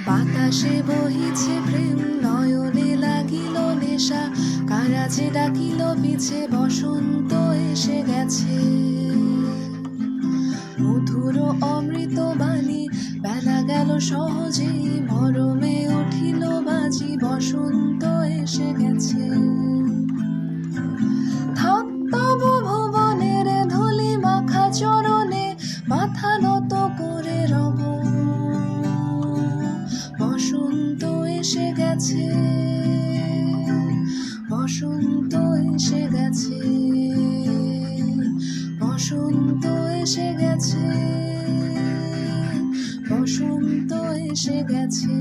বাতাসে বহিছে প্রেম, নয়নে লাগিল নেশা, কারাজে ডাকিল পিছে, বসন্ত এসে গেছে। মধুর অমৃত বাণী, বেলা গেল সহজেই, মরমে উঠিল বাজি, বসন্ত এসে গেছে। থাক তব ভুবনের ধূলি মাখা চরণে, মাথা নত করে রব, বসন্ত এসে গেছে, বসন্ত এসে গেছে, বসন্ত এসে গেছে, বসন্ত এসে গেছে।